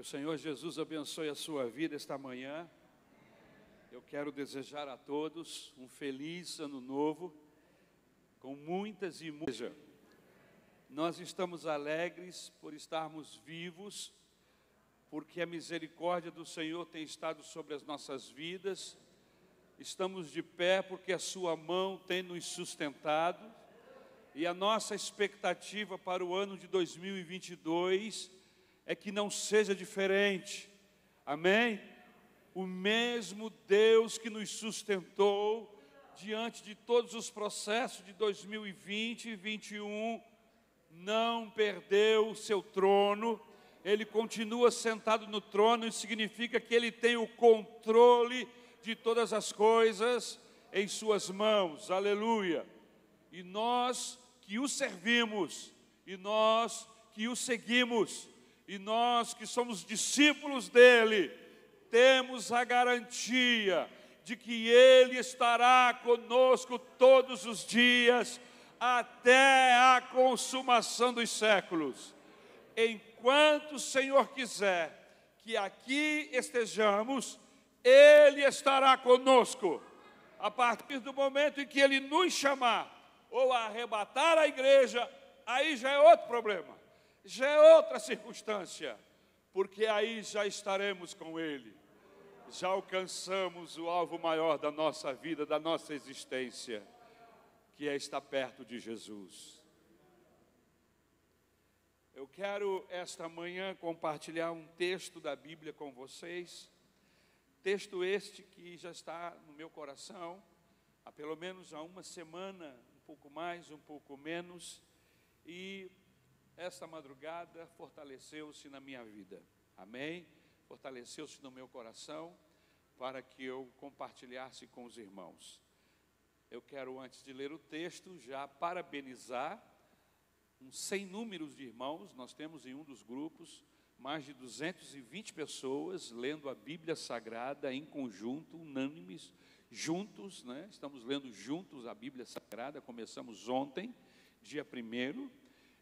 Que o Senhor Jesus abençoe a sua vida esta manhã. Eu quero desejar a todos um feliz ano novo, com muitas e muitas. Nós estamos alegres por estarmos vivos, porque a misericórdia do Senhor tem estado sobre as nossas vidas. Estamos de pé porque a sua mão tem nos sustentado. E a nossa expectativa para o ano de 2022 é que não seja diferente. Amém? O mesmo Deus que nos sustentou diante de todos os processos de 2020 e 2021, não perdeu o seu trono. Ele continua sentado no trono, isso significa que Ele tem o controle de todas as coisas em suas mãos. Aleluia! E nós que o servimos, e nós que o seguimos, e nós que somos discípulos dEle, temos a garantia de que Ele estará conosco todos os dias, até a consumação dos séculos. Enquanto o Senhor quiser que aqui estejamos, Ele estará conosco. A partir do momento em que Ele nos chamar, ou arrebatar a igreja, aí já é outro problema. Já é outra circunstância, porque aí já estaremos com Ele, já alcançamos o alvo maior da nossa vida, da nossa existência, que é estar perto de Jesus. Eu quero esta manhã compartilhar um texto da Bíblia com vocês, texto este que já está no meu coração, há pelo menos há uma semana, um pouco mais, um pouco menos, e esta madrugada fortaleceu-se na minha vida, amém? Fortaleceu-se no meu coração para que eu compartilhasse com os irmãos. Eu quero, antes de ler o texto, já parabenizar uns 100 números de irmãos. Nós temos em um dos grupos mais de 220 pessoas lendo a Bíblia Sagrada em conjunto, unânimes, juntos, né? Estamos lendo juntos a Bíblia Sagrada. Começamos ontem, dia 1º,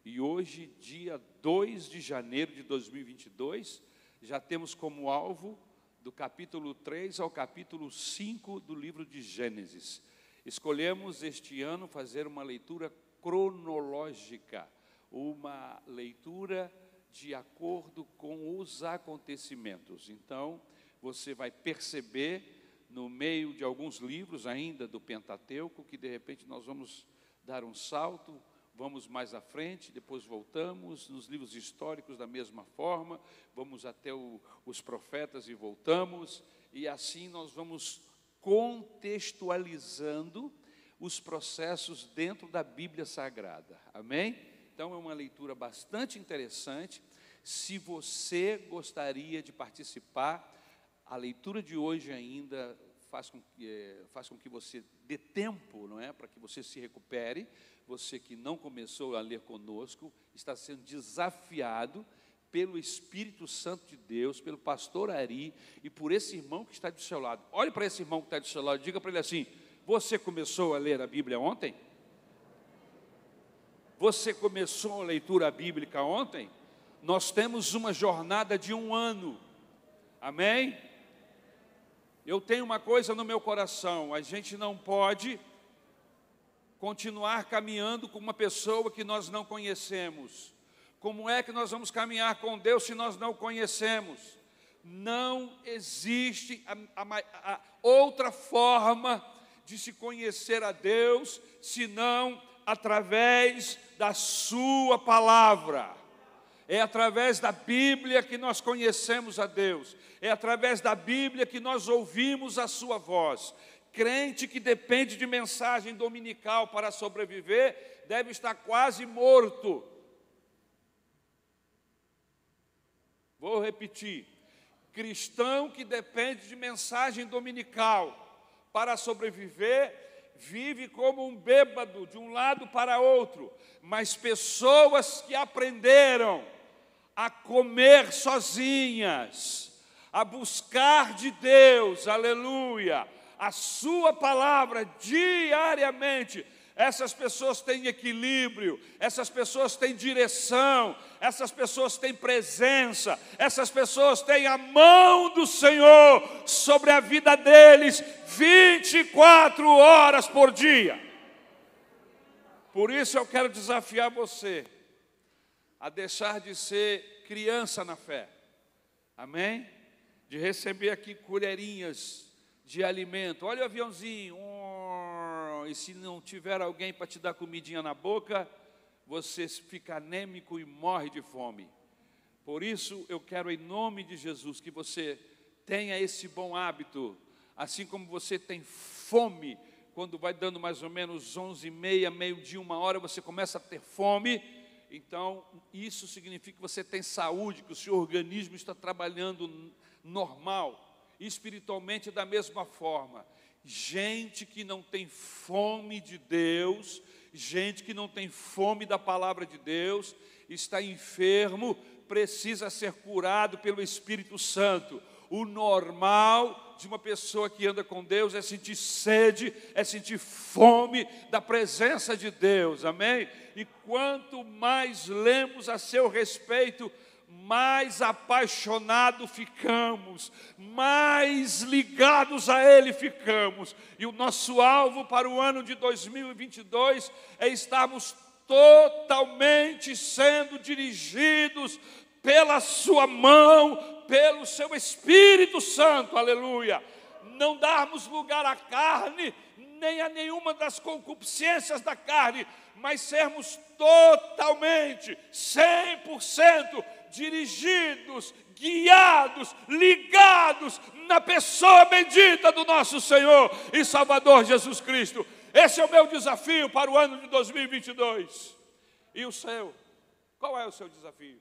e hoje, dia 2 de janeiro de 2022, já temos como alvo do capítulo 3 ao capítulo 5 do livro de Gênesis. Escolhemos este ano fazer uma leitura cronológica, uma leitura de acordo com os acontecimentos. Então, você vai perceber no meio de alguns livros ainda do Pentateuco que de repente nós vamos dar um salto, vamos mais à frente, depois voltamos, nos livros históricos da mesma forma, vamos até os profetas e voltamos, e assim nós vamos contextualizando os processos dentro da Bíblia Sagrada, amém? Então é uma leitura bastante interessante. Se você gostaria de participar, a leitura de hoje ainda faz com que você dê tempo, não é? Para que você se recupere. Você que não começou a ler conosco, está sendo desafiado pelo Espírito Santo de Deus, pelo pastor Ari e por esse irmão que está do seu lado. Olhe para esse irmão que está do seu lado e diga para ele assim: você começou a ler a Bíblia ontem? Você começou a leitura bíblica ontem? Nós temos uma jornada de 1 ano, amém? Eu tenho uma coisa no meu coração: a gente não pode continuar caminhando com uma pessoa que nós não conhecemos. Como é que nós vamos caminhar com Deus se nós não conhecemos? Não existe outra forma de se conhecer a Deus senão através da sua palavra. É através da Bíblia que nós conhecemos a Deus. É através da Bíblia que nós ouvimos a sua voz. Crente que depende de mensagem dominical para sobreviver, deve estar quase morto. Vou repetir. Cristão que depende de mensagem dominical para sobreviver, vive como um bêbado de um lado para outro. Mas pessoas que aprenderam a comer sozinhas, a buscar de Deus, aleluia, a sua palavra diariamente, Essas pessoas têm equilíbrio, essas pessoas têm direção, essas pessoas têm presença, essas pessoas têm a mão do Senhor sobre a vida deles 24 horas por dia. Por isso eu quero desafiar você a deixar de ser criança na fé, amém? De receber aqui colherinhas de alimento. Olha o aviãozinho, e se não tiver alguém para te dar comidinha na boca, você fica anêmico e morre de fome. Por isso eu quero, em nome de Jesus, que você tenha esse bom hábito, assim como você tem fome, quando vai dando mais ou menos 11h30, meio-dia, 1h, você começa a ter fome. Então, isso significa que você tem saúde, que o seu organismo está trabalhando normal. Espiritualmente, da mesma forma. Gente que não tem fome de Deus, gente que não tem fome da palavra de Deus, está enfermo, precisa ser curado pelo Espírito Santo. O normal de uma pessoa que anda com Deus é sentir sede, é sentir fome da presença de Deus, amém? E quanto mais lemos a seu respeito, mais apaixonados ficamos, mais ligados a Ele ficamos. E o nosso alvo para o ano de 2022 é estarmos totalmente sendo dirigidos pela sua mão, pelo seu Espírito Santo, aleluia. Não darmos lugar à carne, nem a nenhuma das concupiscências da carne, mas sermos totalmente, 100% dirigidos, guiados, ligados na pessoa bendita do nosso Senhor e Salvador Jesus Cristo. Esse é o meu desafio para o ano de 2022. E o seu? Qual é o seu desafio?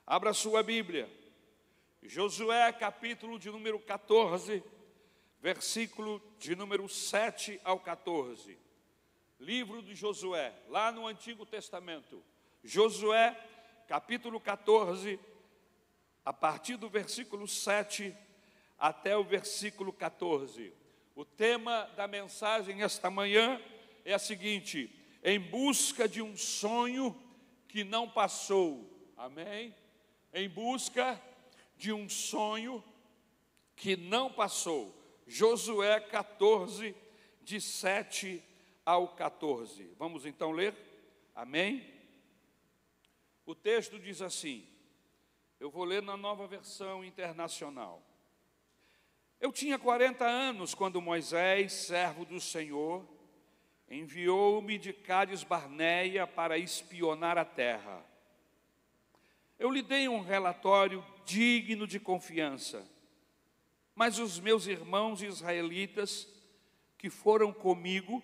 Abra sua Bíblia, Josué capítulo de número 14, versículo de número 7 ao 14. Livro de Josué, lá no Antigo Testamento. Josué capítulo 14, a partir do versículo 7 até o versículo 14. O tema da mensagem esta manhã é a seguinte: em busca de um sonho que não passou. Amém? Em busca de um sonho que não passou. Josué 14, de 7 ao 14. Vamos então ler? Amém? O texto diz assim, eu vou ler na Nova Versão Internacional. Eu tinha 40 anos quando Moisés, servo do Senhor, enviou-me de Cádiz Barneia para espionar a terra. Eu lhe dei um relatório digno de confiança, mas os meus irmãos israelitas que foram comigo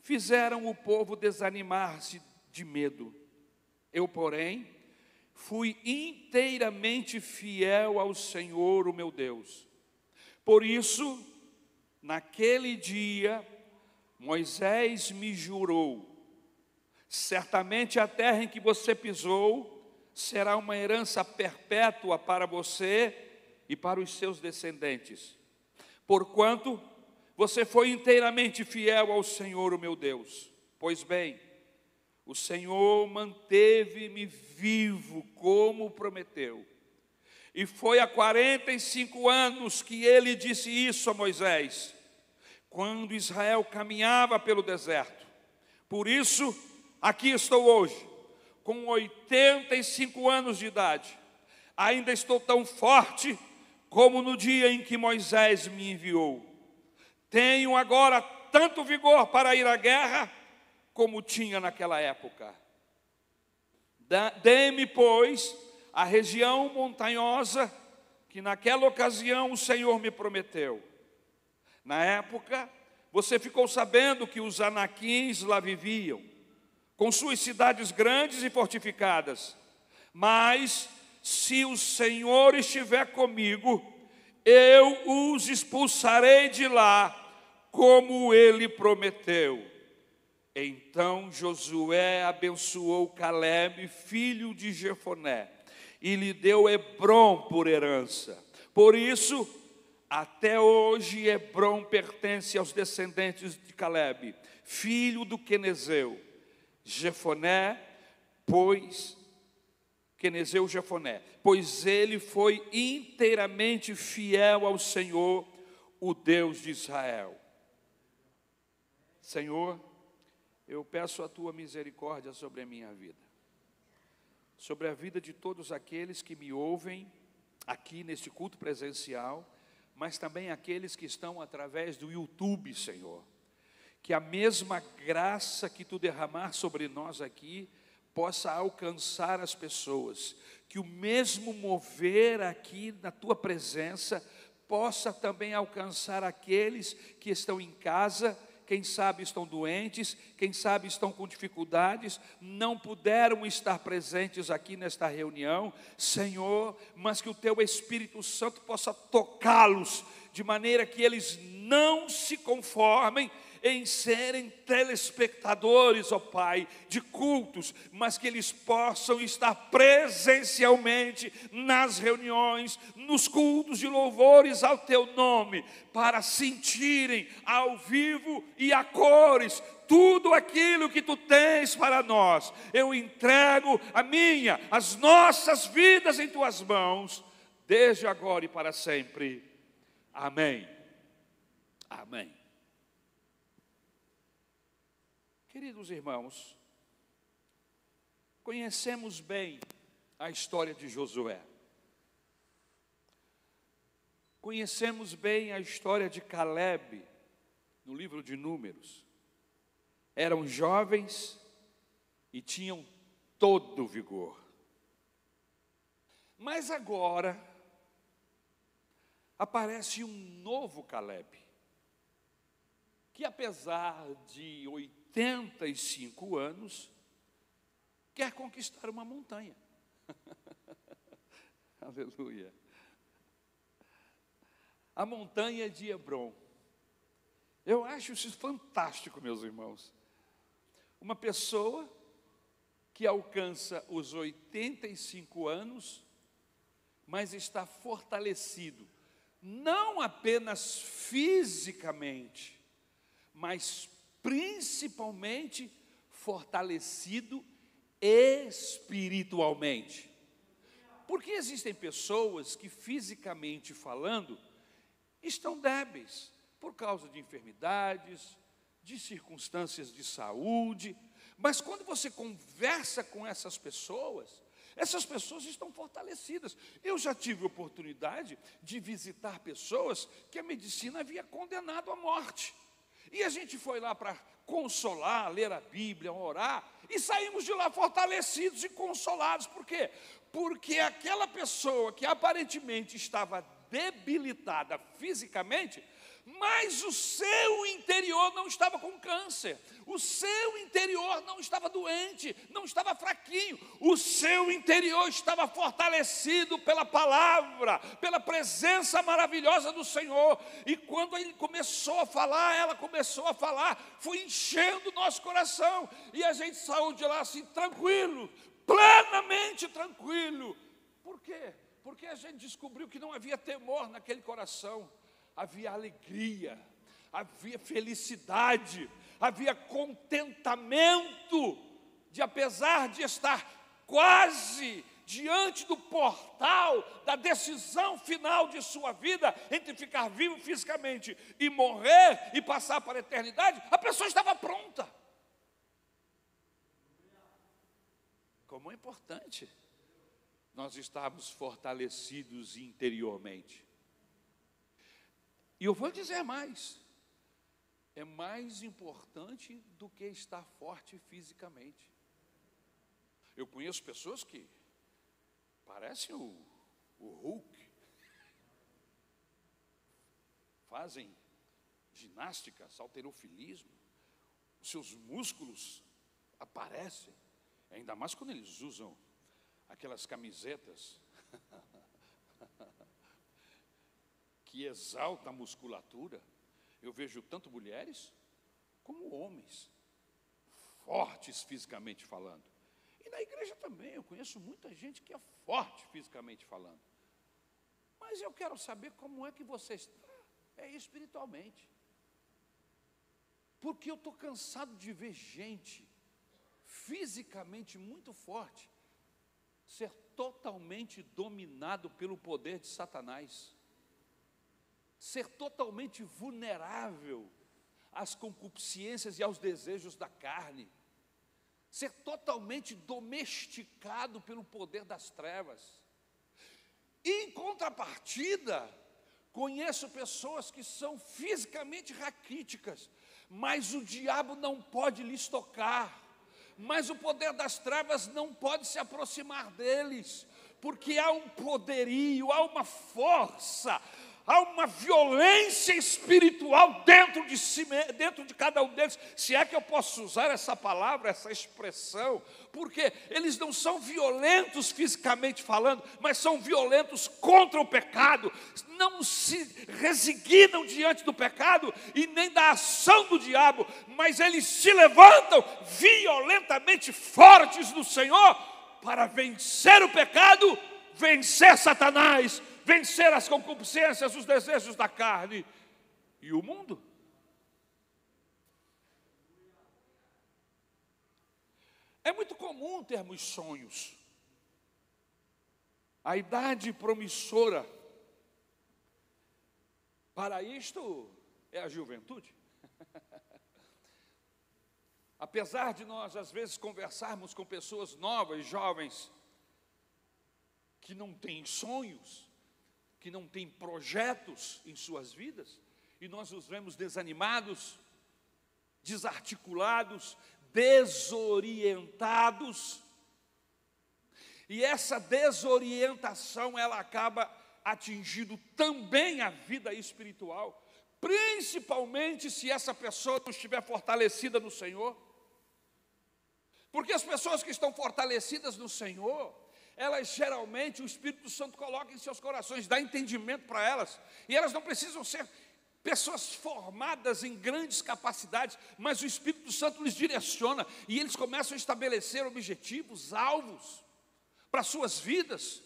fizeram o povo desanimar-se de medo. Eu, porém, fui inteiramente fiel ao Senhor, o meu Deus. Por isso, naquele dia, Moisés me jurou: certamente a terra em que você pisou será uma herança perpétua para você e para os seus descendentes, porquanto você foi inteiramente fiel ao Senhor, o meu Deus. Pois bem, o Senhor manteve-me vivo como prometeu. E foi há 45 anos que ele disse isso a Moisés, quando Israel caminhava pelo deserto. Por isso, aqui estou hoje, com 85 anos de idade. Ainda estou tão forte como no dia em que Moisés me enviou. Tenho agora tanto vigor para ir à guerra, como tinha naquela época. Dê-me, pois, a região montanhosa que naquela ocasião o Senhor me prometeu. Na época, você ficou sabendo que os anaquins lá viviam, com suas cidades grandes e fortificadas. Mas, se o Senhor estiver comigo, eu os expulsarei de lá, como Ele prometeu. Então Josué abençoou Calebe, filho de Jefoné, e lhe deu Hebrom por herança. Por isso, Até hoje Hebrom pertence aos descendentes de Calebe, filho do quenezeu Jefoné, pois ele foi inteiramente fiel ao Senhor, o Deus de Israel. Senhor, eu peço a tua misericórdia sobre a minha vida, sobre a vida de todos aqueles que me ouvem aqui neste culto presencial, mas também aqueles que estão através do YouTube, Senhor. Que a mesma graça que tu derramar sobre nós aqui possa alcançar as pessoas, que o mesmo mover aqui na tua presença possa também alcançar aqueles que estão em casa, quem sabe estão doentes, quem sabe estão com dificuldades, não puderam estar presentes aqui nesta reunião, Senhor, mas que o teu Espírito Santo possa tocá-los, de maneira que eles não se conformem em serem telespectadores, ó Pai, de cultos, mas que eles possam estar presencialmente nas reuniões, nos cultos de louvores ao Teu nome, para sentirem ao vivo e a cores tudo aquilo que Tu tens para nós. Eu entrego as nossas vidas em Tuas mãos, desde agora e para sempre. Amém. Amém. Queridos irmãos, conhecemos bem a história de Josué. Conhecemos bem a história de Calebe, no livro de Números. Eram jovens e tinham todo o vigor. Mas agora, aparece um novo Calebe, que apesar de 85 anos, quer conquistar uma montanha. Aleluia. A montanha de Hebrom. Eu acho isso fantástico, meus irmãos. Uma pessoa que alcança os 85 anos, mas está fortalecido, não apenas fisicamente, mas principalmente fortalecido espiritualmente. Porque existem pessoas que, fisicamente falando, estão débeis por causa de enfermidades, de circunstâncias de saúde, mas quando você conversa com essas pessoas estão fortalecidas. Eu já tive oportunidade de visitar pessoas que a medicina havia condenado à morte. E a gente foi lá para consolar, ler a Bíblia, orar, e saímos de lá fortalecidos e consolados. Por quê? Porque aquela pessoa que aparentemente estava debilitada fisicamente, mas o seu interior não estava com câncer, o seu interior não estava doente, não estava fraquinho, o seu interior estava fortalecido pela palavra, pela presença maravilhosa do Senhor. E quando ele começou a falar, ela começou a falar, foi enchendo o nosso coração, e a gente saiu de lá assim, tranquilo, plenamente tranquilo. Por quê? Porque a gente descobriu que não havia temor naquele coração, havia alegria, havia felicidade, havia contentamento, de apesar de estar quase diante do portal da decisão final de sua vida, entre ficar vivo fisicamente e morrer e passar para a eternidade, a pessoa estava pronta. Como é importante nós estarmos fortalecidos interiormente. E eu vou dizer mais, é mais importante do que estar forte fisicamente. Eu conheço pessoas que parecem o Hulk, fazem ginástica, halterofilismo, os seus músculos aparecem, ainda mais quando eles usam aquelas camisetas que exalta a musculatura. Eu vejo tanto mulheres como homens, fortes fisicamente falando. E na igreja também, eu conheço muita gente que é forte fisicamente falando. Mas eu quero saber como é que você está espiritualmente. Porque eu estou cansado de ver gente fisicamente muito forte ser totalmente dominado pelo poder de Satanás, ser totalmente vulnerável às concupiscências e aos desejos da carne, ser totalmente domesticado pelo poder das trevas. Em contrapartida, conheço pessoas que são fisicamente raquíticas, mas o diabo não pode lhes tocar, mas o poder das trevas não pode se aproximar deles, porque há um poderio, há uma força, há uma violência espiritual dentro de si, dentro de cada um deles. Se é que eu posso usar essa palavra, essa expressão, porque eles não são violentos fisicamente falando, mas são violentos contra o pecado, não se resignam diante do pecado e nem da ação do diabo, mas eles se levantam violentamente fortes no Senhor para vencer o pecado, vencer Satanás, vencer as concupiscências, os desejos da carne e o mundo. É muito comum termos sonhos. A idade promissora para isto é a juventude. Apesar de nós, às vezes, conversarmos com pessoas novas, jovens, que não têm sonhos, que não têm projetos em suas vidas, e nós os vemos desanimados, desarticulados, desorientados, e essa desorientação, ela acaba atingindo também a vida espiritual, principalmente se essa pessoa não estiver fortalecida no Senhor, porque as pessoas que estão fortalecidas no Senhor, elas geralmente, o Espírito Santo coloca em seus corações, dá entendimento para elas, e elas não precisam ser pessoas formadas em grandes capacidades, mas o Espírito Santo lhes direciona, e eles começam a estabelecer objetivos, alvos, para suas vidas.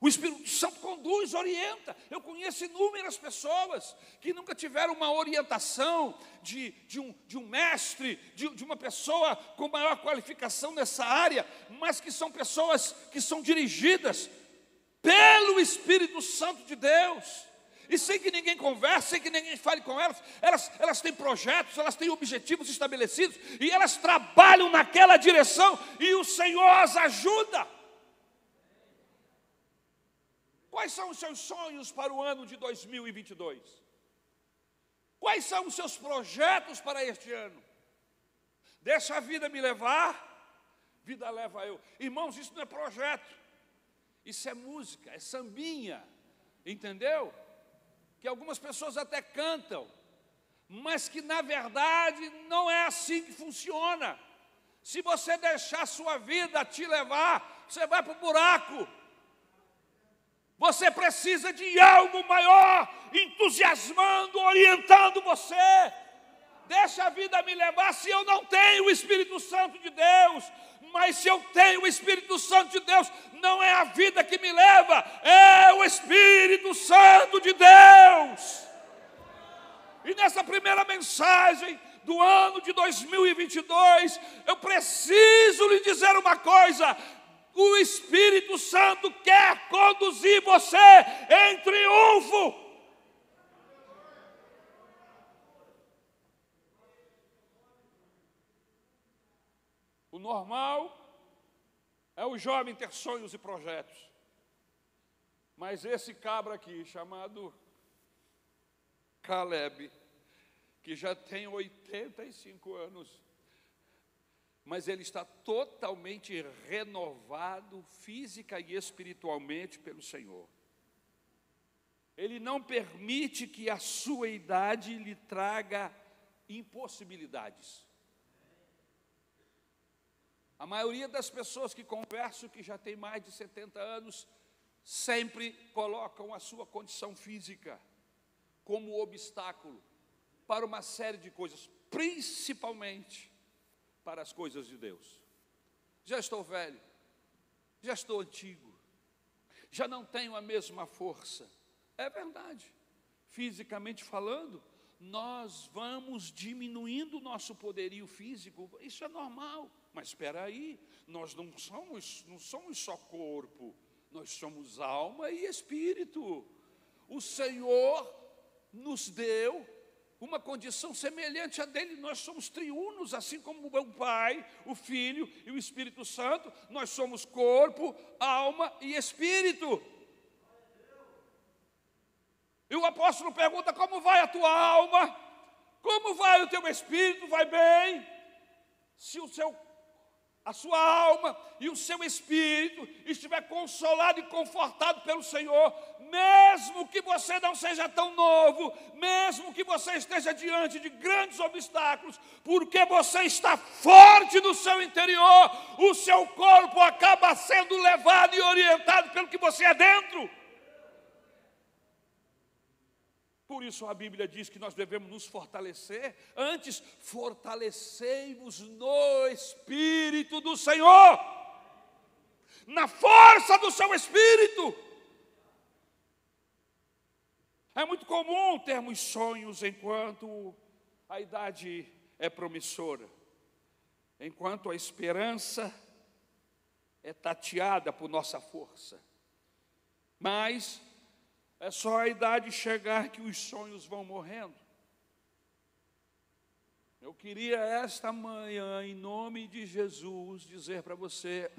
O Espírito Santo conduz, orienta. Eu conheço inúmeras pessoas que nunca tiveram uma orientação de um mestre, de uma pessoa com maior qualificação nessa área, mas que são pessoas que são dirigidas pelo Espírito Santo de Deus. E sem que ninguém converse, sem que ninguém fale com elas, elas têm projetos, elas têm objetivos estabelecidos, e elas trabalham naquela direção, e o Senhor as ajuda. Quais são os seus sonhos para o ano de 2022? Quais são os seus projetos para este ano? Deixa a vida me levar, vida leva eu. Irmãos, isso não é projeto, isso é música, é sambinha, entendeu? Que algumas pessoas até cantam, mas que na verdade não é assim que funciona. Se você deixar a sua vida te levar, você vai para o buraco. Você precisa de algo maior, entusiasmando, orientando você. Deixa a vida me levar. Se eu não tenho o Espírito Santo de Deus, mas se eu tenho o Espírito Santo de Deus, não é a vida que me leva, é o Espírito Santo de Deus. E nessa primeira mensagem do ano de 2022, eu preciso lhe dizer uma coisa: o Espírito Santo quer conduzir você em triunfo. O normal é o jovem ter sonhos e projetos. Mas esse cabra aqui, chamado Caleb, que já tem 85 anos, mas ele está totalmente renovado física e espiritualmente pelo Senhor. Ele não permite que a sua idade lhe traga impossibilidades. A maioria das pessoas que converso, que já tem mais de 70 anos, sempre colocam a sua condição física como obstáculo para uma série de coisas, principalmente para as coisas de Deus. Já estou velho, já estou antigo, já não tenho a mesma força, É verdade. Fisicamente falando, nós vamos diminuindo o nosso poderio físico. Isso é normal. Mas espera aí, nós não somos só corpo. Nós somos alma e espírito. O Senhor nos deu uma condição semelhante à dele. Nós somos triunos, assim como o Pai, o Filho e o Espírito Santo. Nós somos corpo, alma e espírito. E o apóstolo pergunta: como vai a tua alma? Como vai o teu espírito? Vai bem? Se a sua alma e o seu espírito estiver consolado e confortado pelo Senhor, mesmo que você não seja tão novo, mesmo que você esteja diante de grandes obstáculos, porque você está forte no seu interior, o seu corpo acaba sendo levado e orientado pelo que você é dentro. Por isso a Bíblia diz que nós devemos nos fortalecer. Antes, fortalecei-vos no Espírito do Senhor, na força do seu Espírito. É muito comum termos sonhos enquanto a idade é promissora, enquanto a esperança é tateada por nossa força. Mas é só a idade chegar que os sonhos vão morrendo. Eu queria esta manhã, em nome de Jesus, dizer para você,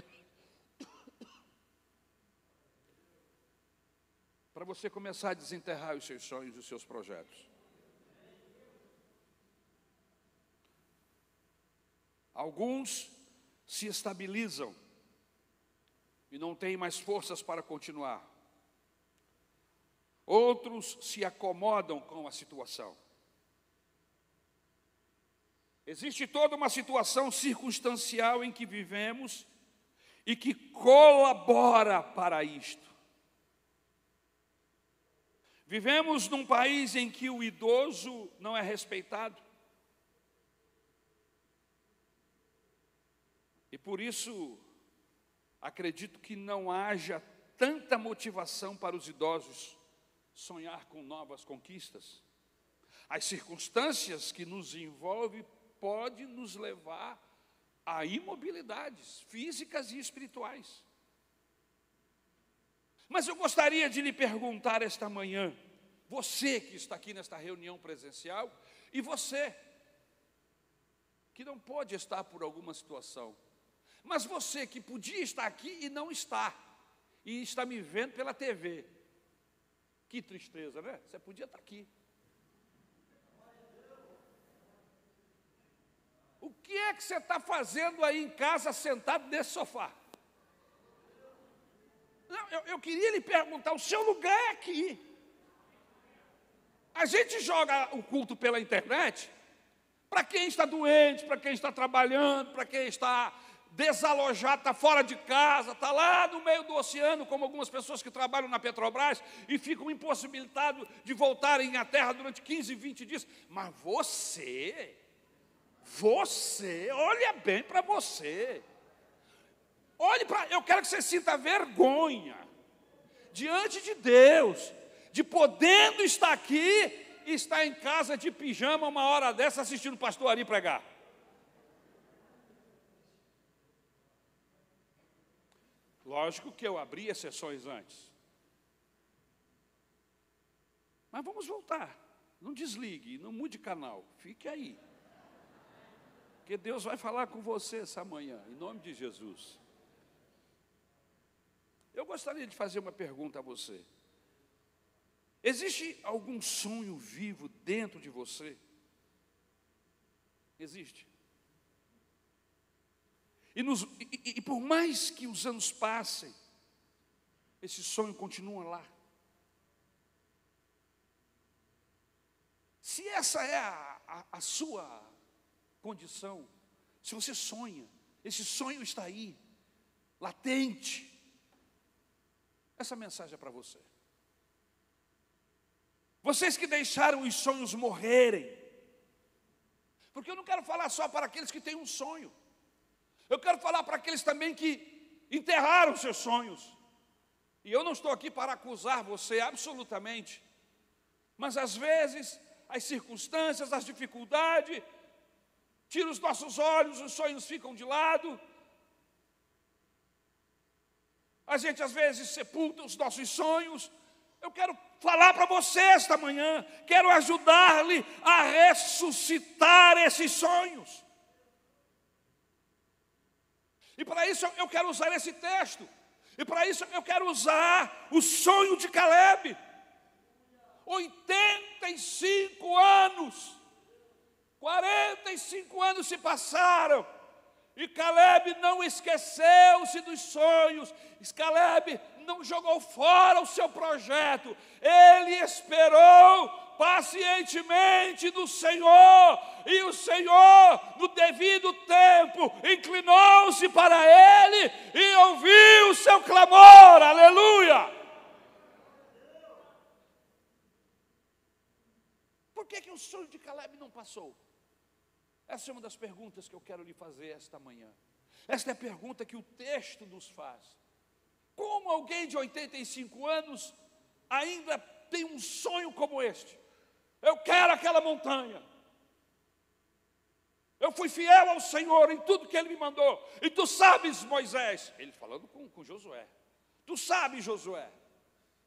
para você começar a desenterrar os seus sonhos e os seus projetos. Alguns se estabilizam e não têm mais forças para continuar. Outros se acomodam com a situação. Existe toda uma situação circunstancial em que vivemos e que colabora para isto. Vivemos num país em que o idoso não é respeitado. E por isso, acredito que não haja tanta motivação para os idosos sonhar com novas conquistas. As circunstâncias que nos envolvem podem nos levar a imobilidades físicas e espirituais. Mas eu gostaria de lhe perguntar esta manhã, você que está aqui nesta reunião presencial, e você que não pode estar por alguma situação, mas você que podia estar aqui e não está, e está me vendo pela TV. Que tristeza, né? Você podia estar aqui. O que é que você está fazendo aí em casa, sentado nesse sofá? Não, eu queria lhe perguntar, o seu lugar é aqui. A gente joga o culto pela internet para quem está doente, para quem está trabalhando, para quem está desalojado, está fora de casa, está lá no meio do oceano, como algumas pessoas que trabalham na Petrobras e ficam impossibilitados de voltarem à terra durante 15, 20 dias. Mas você, olha bem para você. Eu quero que você sinta vergonha diante de Deus, de podendo estar aqui e estar em casa de pijama uma hora dessa assistindo o pastor Ari pregar. Lógico que eu abri exceções antes. Mas vamos voltar. Não desligue, não mude canal. Fique aí. Porque Deus vai falar com você essa manhã, em nome de Jesus. Eu gostaria de fazer uma pergunta a você. Existe algum sonho vivo dentro de você? Existe. E por mais que os anos passem, esse sonho continua lá. Se essa é a sua condição, se você sonha, esse sonho está aí, latente, essa mensagem é para você. Vocês que deixaram os sonhos morrerem, porque eu não quero falar só para aqueles que têm um sonho, eu quero falar para aqueles também que enterraram seus sonhos. E eu não estou aqui para acusar você absolutamente, mas às vezes as circunstâncias, as dificuldades, tiram os nossos olhos, os sonhos ficam de lado. A gente às vezes sepulta os nossos sonhos. Eu quero falar para você esta manhã, quero ajudar-lhe a ressuscitar esses sonhos. E para isso eu quero usar esse texto. E para isso eu quero usar o sonho de Caleb. 85 anos, 45 anos se passaram, e Caleb não esqueceu-se dos sonhos. Caleb não jogou fora o seu projeto. Ele esperou pacientemente no Senhor, e o Senhor, no devido tempo, inclinou-se para ele e ouviu o seu clamor. Aleluia! Por que o sonho de Caleb não passou? Essa é uma das perguntas que eu quero lhe fazer esta manhã. Esta é a pergunta que o texto nos faz. Como alguém de 85 anos ainda tem um sonho como este? Eu quero aquela montanha. Eu fui fiel ao Senhor em tudo que Ele me mandou. E tu sabes, Moisés, ele falando com Josué. Tu sabes, Josué,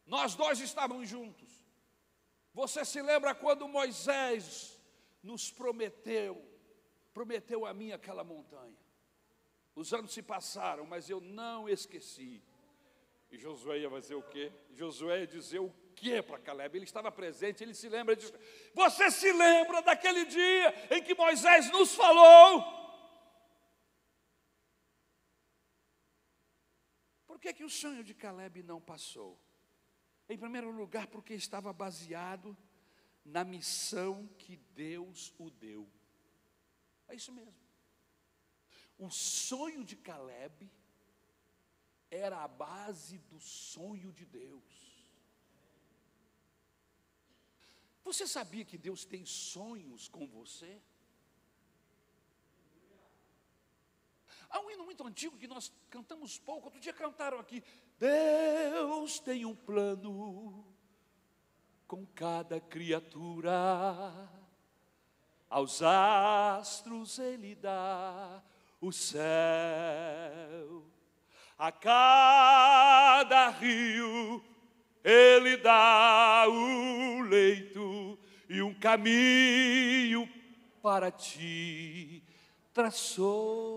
nós dois estávamos juntos. Você se lembra quando Moisés nos prometeu a mim aquela montanha? Os anos se passaram, mas eu não esqueci. E Josué ia fazer o quê? Josué ia dizer o quê para Caleb? Ele estava presente, ele se lembra disso. Você se lembra daquele dia em que Moisés nos falou? Por que o sonho de Caleb não passou? Em primeiro lugar, porque estava baseado na missão que Deus o deu. É isso mesmo. O sonho de Caleb era a base do sonho de Deus. Você sabia que Deus tem sonhos com você? Há um hino muito antigo que nós cantamos pouco. Outro dia cantaram aqui: Deus tem um plano com cada criatura, aos astros Ele dá o céu, a cada rio Ele dá o leito, e um caminho para ti traçou.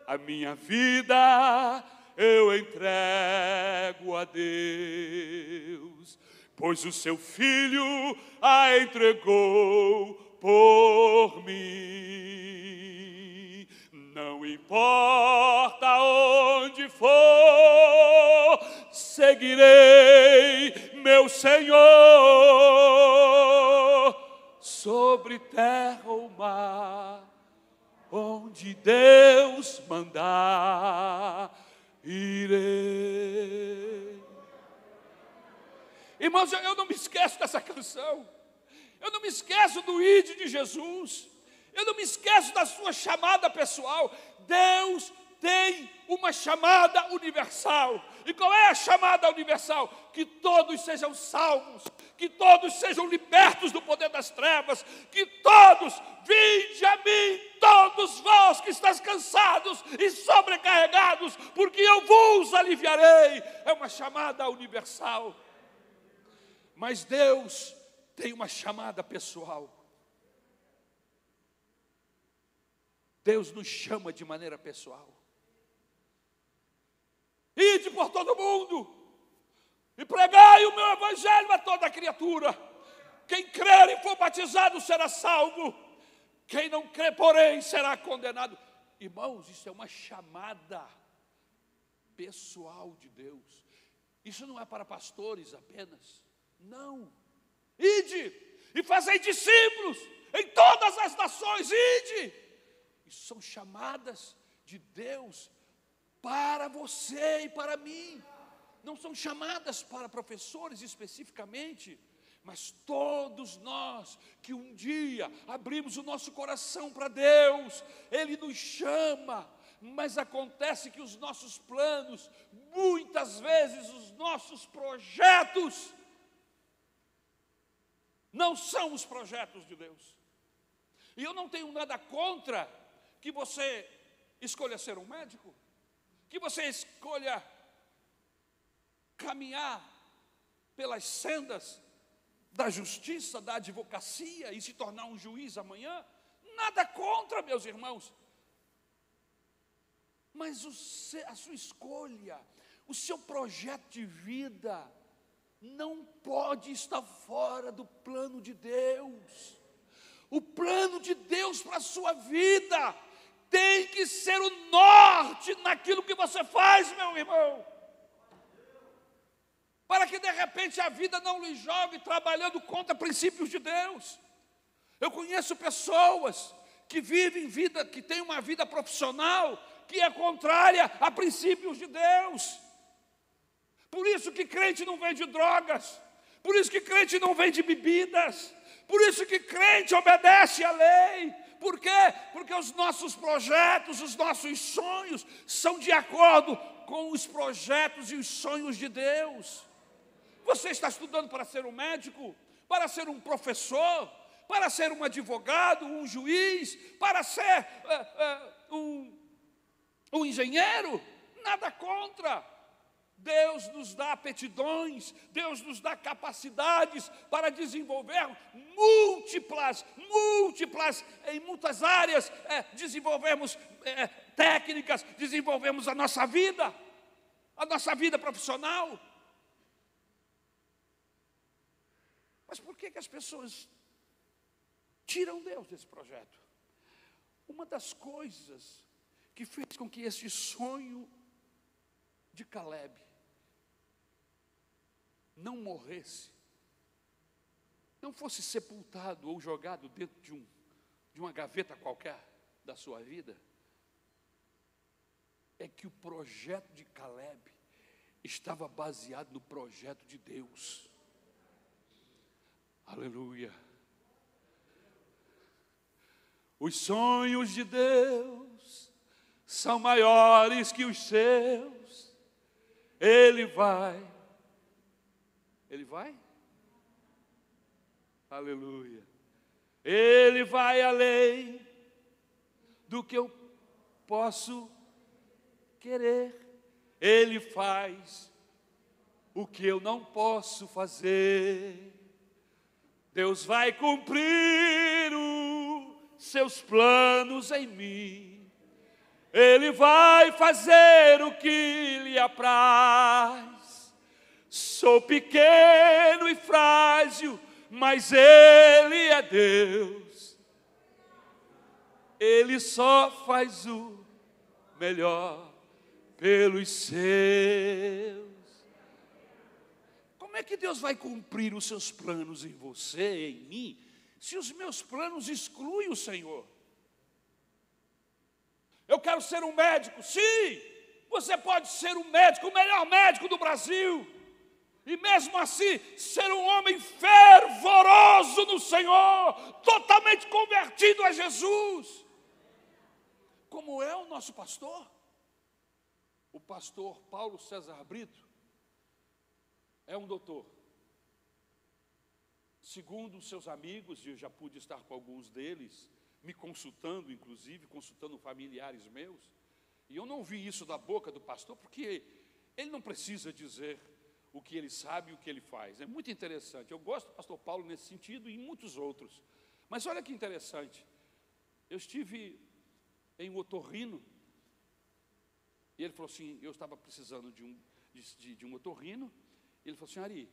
A minha vida eu entrego a Deus, pois o seu Filho a entregou por mim. Não importa onde for, seguirei meu Senhor, sobre terra ou mar, onde Deus mandar, irei. Irmãos, eu não me esqueço dessa canção. Eu não me esqueço do ide de Jesus. Eu não me esqueço da sua chamada pessoal. Deus tem uma chamada universal. E qual é a chamada universal? Que todos sejam salvos, que todos sejam libertos do poder das trevas, que todos, vinde a mim, todos vós que estáis cansados e sobrecarregados, porque eu vos aliviarei. É uma chamada universal. Mas Deus tem uma chamada pessoal. Deus nos chama de maneira pessoal. Ide por todo mundo e pregai o meu evangelho a toda criatura. Quem crer e for batizado será salvo. Quem não crer, porém, será condenado. Irmãos, isso é uma chamada pessoal de Deus. Isso não é para pastores apenas. Não. Ide e fazei discípulos em todas as nações. Ide. Isso são chamadas de Deus para você e para mim. Não são chamadas para professores especificamente, mas todos nós que um dia abrimos o nosso coração para Deus, Ele nos chama Mas acontece que os nossos planos, muitas vezes os nossos projetos, não são os projetos de Deus. E eu não tenho nada contra que você escolha ser um médico, que você escolha caminhar pelas sendas da justiça, da advocacia e se tornar um juiz amanhã. Nada contra, meus irmãos. Mas a sua escolha, o seu projeto de vida, não pode estar fora do plano de Deus. O plano de Deus para a sua vida tem que ser o norte naquilo que você faz, meu irmão. Para que de repente a vida não lhe jogue trabalhando contra princípios de Deus. Eu conheço pessoas que vivem vida, que têm uma vida profissional que é contrária a princípios de Deus. Por isso que crente não vende drogas, por isso que crente não vende bebidas, por isso que crente obedece à lei. Por quê? Porque os nossos projetos, os nossos sonhos são de acordo com os projetos e os sonhos de Deus. Você está estudando para ser um médico, para ser um professor, para ser um advogado, um juiz, para ser um engenheiro? Nada contra. Deus nos dá aptidões, Deus nos dá capacidades para desenvolver múltiplas, em muitas áreas, desenvolvemos técnicas, desenvolvemos a nossa vida profissional. Mas por que as pessoas tiram Deus desse projeto? Uma das coisas que fez com que esse sonho de Caleb não morresse, não fosse sepultado ou jogado dentro de uma gaveta qualquer da sua vida, é que o projeto de Caleb estava baseado no projeto de Deus. Aleluia. Os sonhos de Deus são maiores que os seus. Ele vai. Aleluia. Ele vai além do que eu posso querer. Ele faz o que eu não posso fazer. Deus vai cumprir os seus planos em mim. Ele vai fazer o que lhe apraz. Sou pequeno e frágil, mas Ele é Deus. Ele só faz o melhor pelos seus. Como é que Deus vai cumprir os seus planos em você, em mim, se os meus planos excluem o Senhor? Eu quero ser um médico. Sim, você pode ser um médico, o melhor médico do Brasil, e mesmo assim ser um homem fervoroso no Senhor, totalmente convertido a Jesus, como é o nosso pastor. O pastor Paulo César Brito é um doutor. Segundo seus amigos, e eu já pude estar com alguns deles, me consultando, inclusive, consultando familiares meus, e eu não vi isso da boca do pastor, porque ele não precisa dizer o que ele sabe e o que ele faz. É muito interessante. Eu gosto do pastor Paulo nesse sentido e em muitos outros. Mas olha que interessante. Eu estive em um otorrino, e ele falou assim, eu estava precisando de um otorrino, e ele falou assim, Ari,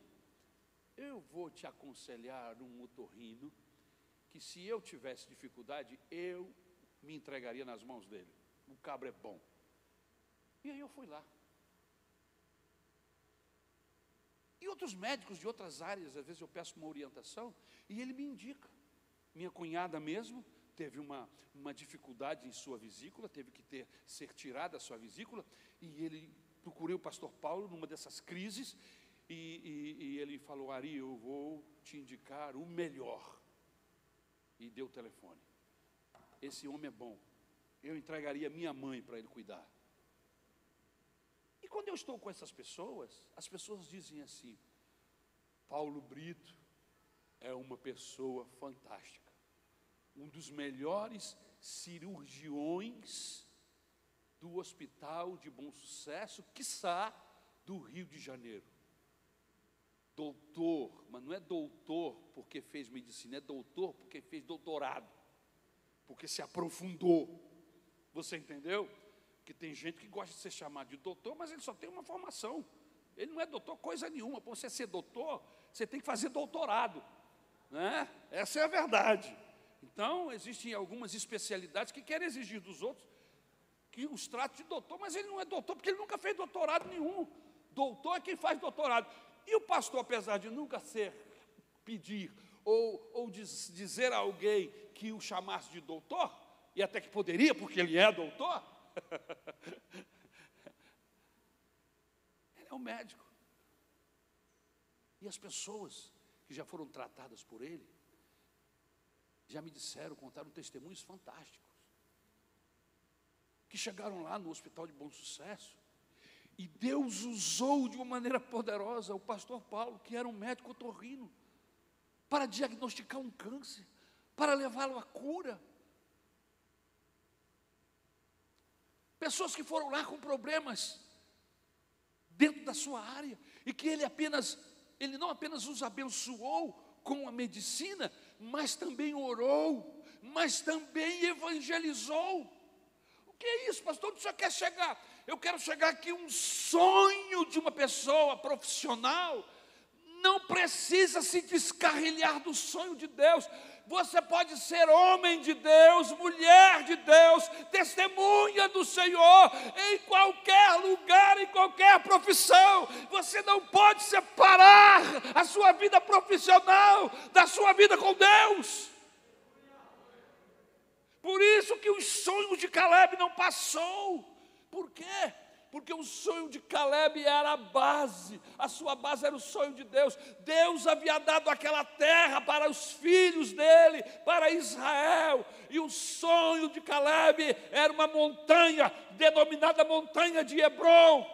eu vou te aconselhar um otorrino que se eu tivesse dificuldade, eu me entregaria nas mãos dele. O cabra é bom. E aí eu fui lá. E outros médicos de outras áreas, às vezes eu peço uma orientação, e ele me indica. Minha cunhada mesmo teve uma dificuldade em sua vesícula, teve que ser tirada a sua vesícula, e ele procurei o pastor Paulo numa dessas crises, e ele falou, Ari, eu vou te indicar o melhor. E deu o telefone. Esse homem é bom. eu entregaria minha mãe para ele cuidar. E quando eu estou com essas pessoas, as pessoas dizem assim: Paulo Brito é uma pessoa fantástica, um dos melhores cirurgiões do Hospital de Bom Sucesso, quiçá do Rio de Janeiro. Doutor, mas não é doutor porque fez medicina, é doutor porque fez doutorado, porque se aprofundou. Você entendeu? Que tem gente que gosta de ser chamado de doutor, mas ele só tem uma formação. Ele não é doutor coisa nenhuma. Para você ser doutor, você tem que fazer doutorado, né? Essa é a verdade. Então, existem algumas especialidades que querem exigir dos outros que os trate de doutor, mas ele não é doutor porque ele nunca fez doutorado nenhum. Doutor é quem faz doutorado. E o pastor, apesar de nunca pedir ou dizer a alguém que o chamasse de doutor, e até que poderia, porque ele é doutor, ele é um médico. E as pessoas que já foram tratadas por ele, já me disseram, contaram testemunhos fantásticos, que chegaram lá no Hospital de Bom Sucesso, e Deus usou de uma maneira poderosa o pastor Paulo, que era um médico otorrino, para diagnosticar um câncer, para levá-lo à cura. Pessoas que foram lá com problemas dentro da sua área, e que ele não apenas os abençoou com a medicina, mas também orou, mas também evangelizou. O que é isso, pastor? Onde o senhor quer chegar? Eu quero chegar aqui, um sonho de uma pessoa profissional não precisa se descarrilhar do sonho de Deus. Você pode ser homem de Deus, mulher de Deus, testemunha do Senhor, em qualquer lugar, em qualquer profissão. Você não pode separar a sua vida profissional da sua vida com Deus. Por isso que os sonhos de Caleb não passou. Por quê? Porque o sonho de Caleb era a base, a sua base era o sonho de Deus. Deus havia dado aquela terra para os filhos dele, para Israel, e o sonho de Caleb era uma montanha, denominada montanha de Hebrom.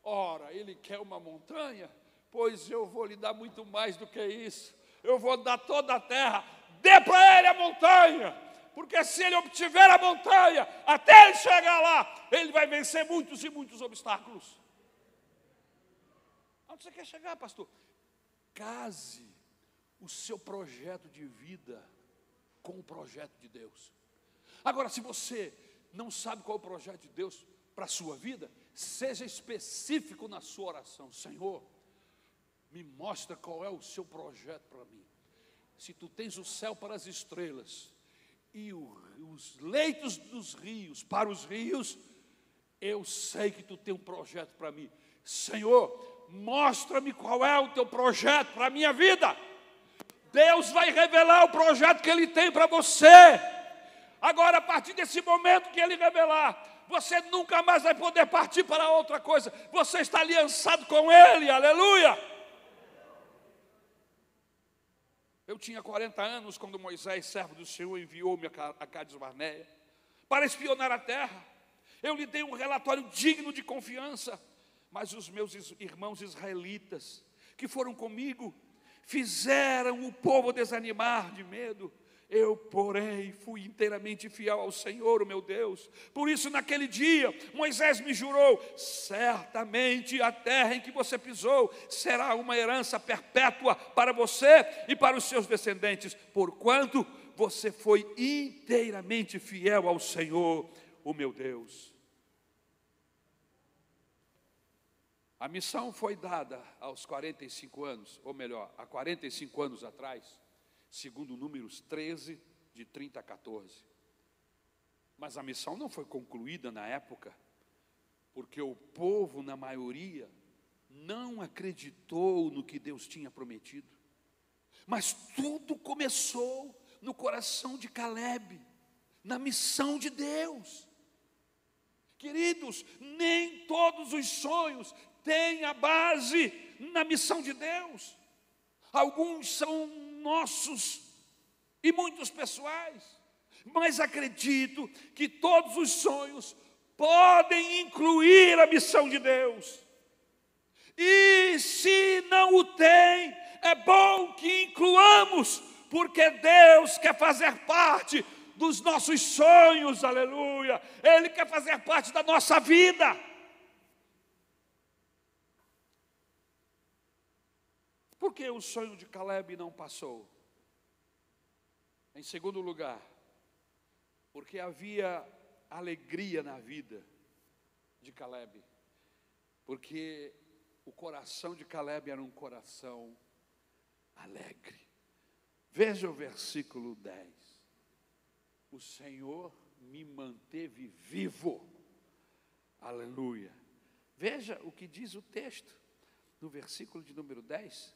Ora, ele quer uma montanha? Pois eu vou lhe dar muito mais do que isso. Eu vou dar toda a terra, dê para ele a montanha. Porque se ele obtiver a montanha, até ele chegar lá, ele vai vencer muitos e muitos obstáculos. Onde você quer chegar, pastor? Case o seu projeto de vida com o projeto de Deus. Agora, se você não sabe qual é o projeto de Deus para a sua vida, seja específico na sua oração. Senhor, me mostra qual é o seu projeto para mim. Se tu tens o céu para as estrelas e os leitos dos rios para os rios, eu sei que tu tem um projeto para mim. Senhor, mostra-me qual é o teu projeto para a minha vida. Deus vai revelar o projeto que Ele tem para você. Agora, a partir desse momento que Ele revelar, você nunca mais vai poder partir para outra coisa. Você está aliançado com Ele, aleluia. Eu tinha 40 anos quando Moisés, servo do Senhor, enviou-me a Cádiz Barneia para espionar a terra. Eu lhe dei um relatório digno de confiança, mas os meus irmãos israelitas que foram comigo fizeram o povo desanimar de medo. Eu, porém, fui inteiramente fiel ao Senhor, o meu Deus. Por isso, naquele dia, Moisés me jurou: certamente a terra em que você pisou será uma herança perpétua para você e para os seus descendentes, porquanto você foi inteiramente fiel ao Senhor, o meu Deus. A missão foi dada aos 45 anos, ou melhor, há 45 anos atrás, segundo Números 13, de 30 a 14. Mas a missão não foi concluída na época, porque o povo, na maioria, não acreditou no que Deus tinha prometido. Mas tudo começou no coração de Caleb, na missão de Deus. Queridos, nem todos os sonhos têm a base na missão de Deus. Alguns são nossos e muitos pessoais. mas acredito que todos os sonhos podem incluir a missão de Deus. E se não o tem, é bom que incluamos, porque Deus quer fazer parte dos nossos sonhos, aleluia. Ele quer fazer parte da nossa vida. Por que o sonho de Caleb não passou? Em segundo lugar, porque havia alegria na vida de Caleb. Porque o coração de Caleb era um coração alegre. Veja o versículo 10. O Senhor me manteve vivo. Aleluia. Veja o que diz o texto no versículo de número 10.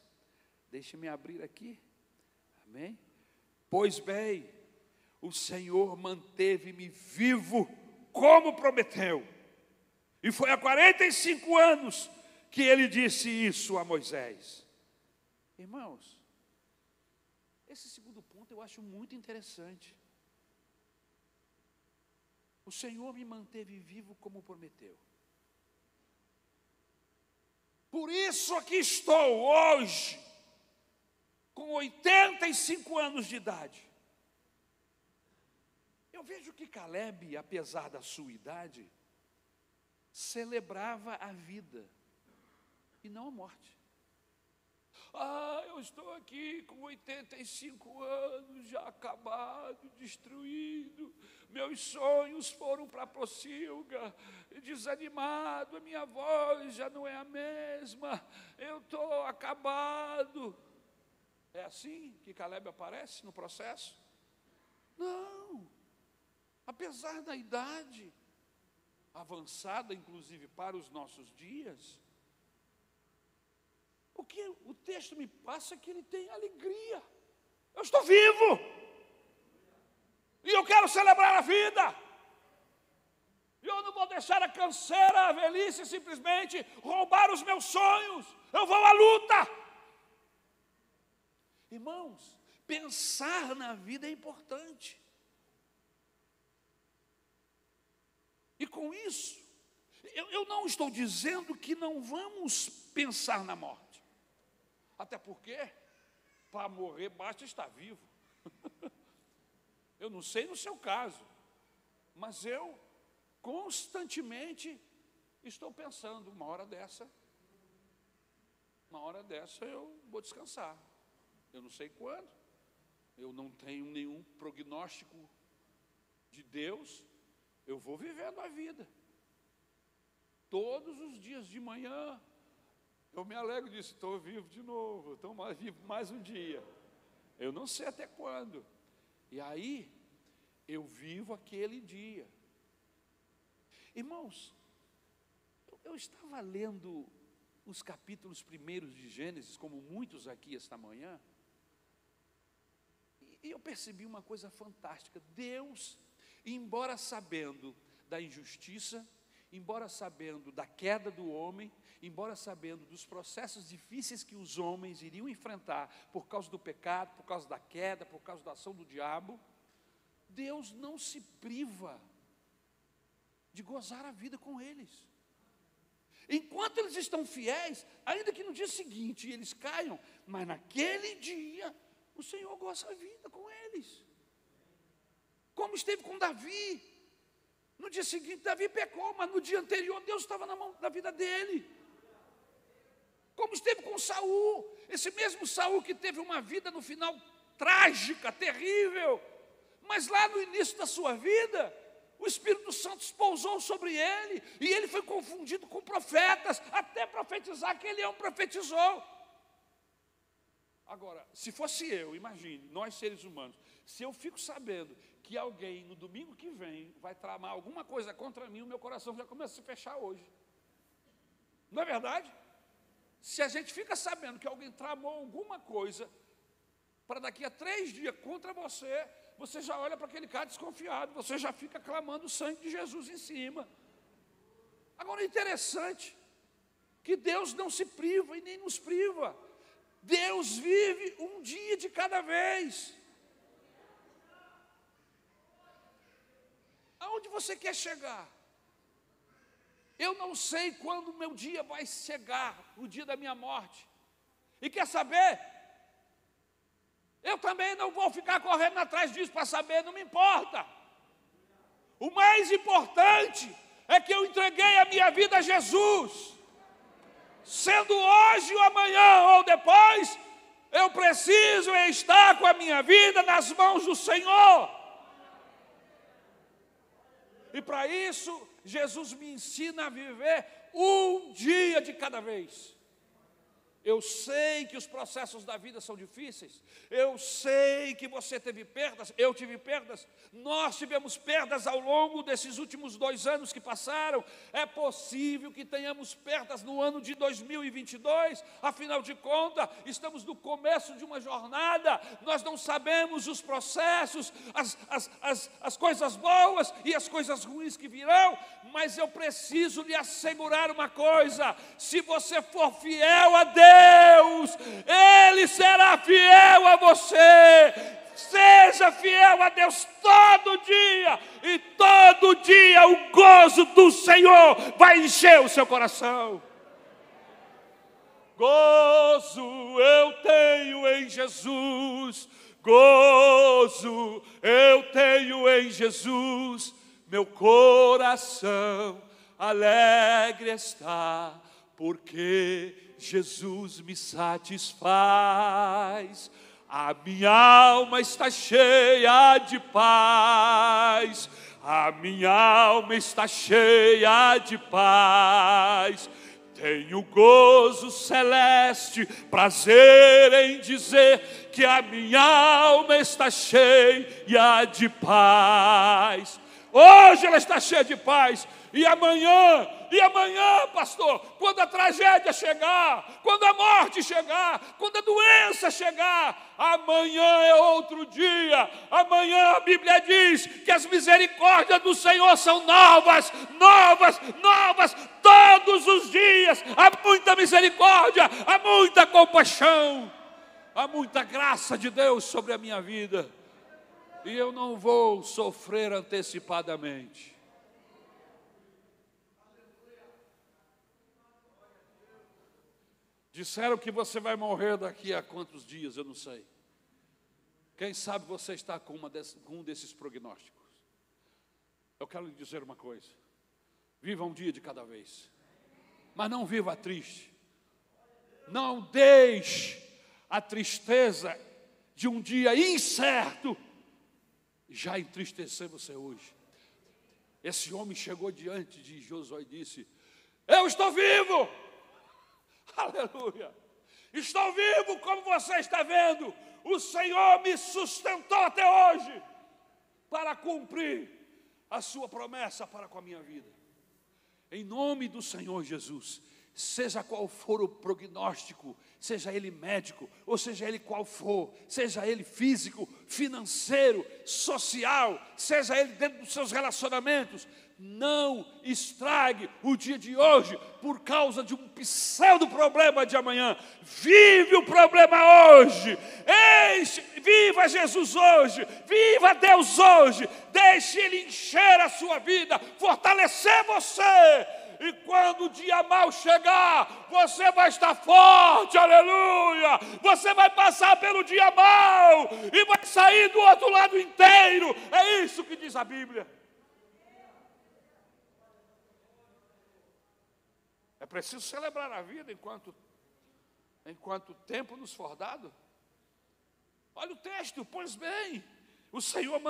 Deixe-me abrir aqui. Amém? Pois bem, o Senhor manteve-me vivo, como prometeu. E foi há 45 anos que ele disse isso a Moisés. Irmãos, esse segundo ponto eu acho muito interessante. O Senhor me manteve vivo como prometeu. Por isso aqui estou hoje, com 85 anos de idade. Eu vejo que Caleb, apesar da sua idade, celebrava a vida e não a morte. Eu estou aqui com 85 anos, já acabado, destruído. Meus sonhos foram para a pocilga, desanimado, a minha voz já não é a mesma. Eu estou acabado. É assim que Caleb aparece no processo? Não. Apesar da idade avançada, inclusive para os nossos dias, o que o texto me passa é que ele tem alegria. Eu estou vivo. E eu quero celebrar a vida. E eu não vou deixar a canseira, a velhice simplesmente roubar os meus sonhos. Eu vou à luta. Irmãos, pensar na vida é importante. E com isso, eu não estou dizendo que não vamos pensar na morte. Até porque, para morrer, basta estar vivo. Eu não sei no seu caso, mas eu constantemente estou pensando, uma hora dessa eu vou descansar. Eu não sei quando, eu não tenho nenhum prognóstico de Deus, eu vou vivendo a vida. Todos os dias de manhã, eu me alegro disso, estou vivo de novo, estou vivo mais um dia. Eu não sei até quando. E aí, eu vivo aquele dia. Irmãos, eu estava lendo os capítulos primeiros de Gênesis, como muitos aqui esta manhã, e eu percebi uma coisa fantástica. Deus, embora sabendo da injustiça, embora sabendo da queda do homem, embora sabendo dos processos difíceis que os homens iriam enfrentar por causa do pecado, por causa da queda, por causa da ação do diabo, Deus não se priva de gozar a vida com eles. Enquanto eles estão fiéis, ainda que no dia seguinte eles caiam, mas naquele dia o Senhor goza a vida com eles. Como esteve com Davi. No dia seguinte Davi pecou, mas no dia anterior Deus estava na mão da vida dele. Como esteve com Saul, esse mesmo Saul que teve uma vida no final trágica, terrível, mas lá no início da sua vida, o Espírito Santo pousou sobre ele, e ele foi confundido com profetas, até profetizar que Elião profetizou. Agora, se fosse eu, imagine, nós seres humanos, se eu fico sabendo que alguém no domingo que vem vai tramar alguma coisa contra mim, o meu coração já começa a se fechar hoje. Não é verdade? Se a gente fica sabendo que alguém tramou alguma coisa para daqui a 3 dias contra você, você já olha para aquele cara desconfiado, você já fica clamando o sangue de Jesus em cima. Agora é interessante que Deus não se priva e nem nos priva. Deus vive um dia de cada vez. Aonde você quer chegar? Eu não sei quando o meu dia vai chegar, o dia da minha morte. E quer saber? Eu também não vou ficar correndo atrás disso para saber, não me importa. O mais importante é que eu entreguei a minha vida a Jesus. Sendo hoje ou amanhã ou depois, eu preciso estar com a minha vida nas mãos do Senhor. E para isso, Jesus me ensina a viver um dia de cada vez. Eu sei que os processos da vida são difíceis. Eu sei que você teve perdas, eu tive perdas. Nós tivemos perdas ao longo desses últimos 2 anos que passaram. É possível que tenhamos perdas no ano de 2022. Afinal de contas, estamos no começo de uma jornada. Nós não sabemos os processos, as coisas boas e as coisas ruins que virão. Mas eu preciso lhe assegurar uma coisa: se você for fiel a Deus, Ele será fiel a você. Seja fiel a Deus todo dia, e todo dia o gozo do Senhor vai encher o seu coração. Gozo eu tenho em Jesus, gozo eu tenho em Jesus, meu coração alegre está, porque Jesus me satisfaz. A minha alma está cheia de paz, a minha alma está cheia de paz. Tenho gozo celeste, prazer em dizer que a minha alma está cheia de paz. Hoje ela está cheia de paz. E amanhã, pastor, quando a tragédia chegar, quando a morte chegar, quando a doença chegar, amanhã é outro dia. Amanhã a Bíblia diz que as misericórdias do Senhor são novas, novas, novas, todos os dias. Há muita misericórdia, há muita compaixão, há muita graça de Deus sobre a minha vida. E eu não vou sofrer antecipadamente. Disseram que você vai morrer daqui a quantos dias, eu não sei. Quem sabe você está com um desses prognósticos. Eu quero lhe dizer uma coisa: viva um dia de cada vez, mas não viva triste. Não deixe a tristeza de um dia incerto já entristecer você hoje. Esse homem chegou diante de Josué e disse: eu estou vivo. Aleluia! Estou vivo, como você está vendo. O Senhor me sustentou até hoje para cumprir a sua promessa para com a minha vida. Em nome do Senhor Jesus, seja qual for o prognóstico, seja ele médico, ou seja ele qual for, seja ele físico, financeiro, social, seja ele dentro dos seus relacionamentos, não estrague o dia de hoje por causa de um pseudo problema de amanhã. Vive o problema hoje, viva Jesus hoje, viva Deus hoje, deixe Ele encher a sua vida, fortalecer você. E quando o dia mau chegar, você vai estar forte, aleluia. Você vai passar pelo dia mau e vai sair do outro lado inteiro. É isso que diz a Bíblia. É preciso celebrar a vida enquanto o tempo nos for dado. Olha o texto: pois bem, o Senhor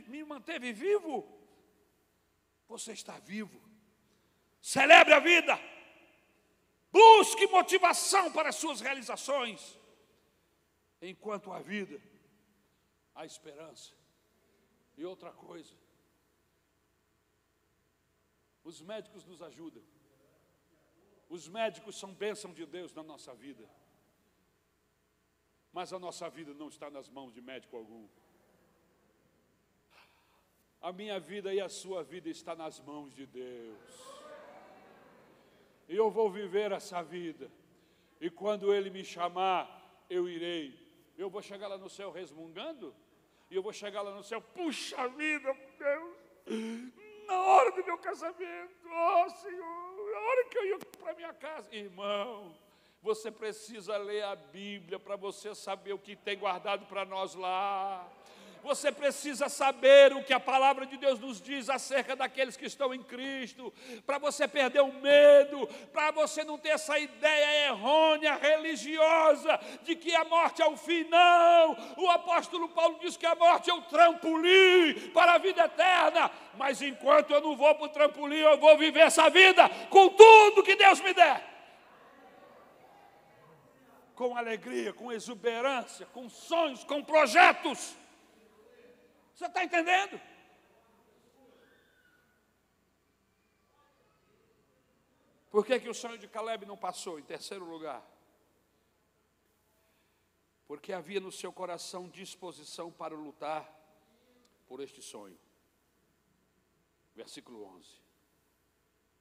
me manteve vivo. Você está vivo. Celebre a vida. Busque motivação para as suas realizações. Enquanto há vida, há esperança. E outra coisa, os médicos nos ajudam. Os médicos são bênção de Deus na nossa vida. Mas a nossa vida não está nas mãos de médico algum. A minha vida e a sua vida está nas mãos de Deus. E eu vou viver essa vida. E quando Ele me chamar, eu irei. Eu vou chegar lá no céu resmungando. E eu vou chegar lá no céu: puxa vida, Deus, Na hora do meu casamento, ó Senhor, na hora que eu ia para minha casa, irmão, você precisa ler a Bíblia para você saber o que tem guardado para nós lá. Você precisa saber o que a palavra de Deus nos diz acerca daqueles que estão em Cristo, para você perder o medo, para você não ter essa ideia errônea, religiosa, de que a morte é o fim. Não, o apóstolo Paulo diz que a morte é o trampolim para a vida eterna, mas enquanto eu não vou para o trampolim, eu vou viver essa vida com tudo que Deus me der. Com alegria, com exuberância, com sonhos, com projetos. Você está entendendo? Por que o sonho de Caleb não passou em terceiro lugar? Porque havia no seu coração disposição para lutar por este sonho. Versículo 11.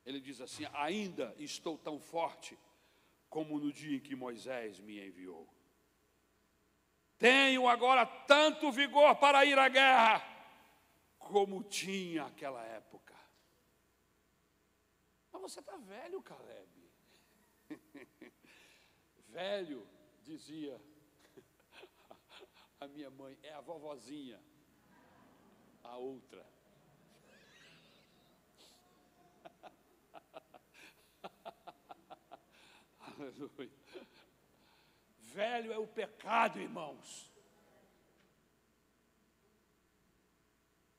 Ele diz assim: ainda estou tão forte como no dia em que Moisés me enviou. Tenho agora tanto vigor para ir à guerra, como tinha naquela época. Mas você está velho, Caleb. Velho, dizia a minha mãe, é a vovozinha, a outra. Aleluia. Velho é o pecado, irmãos.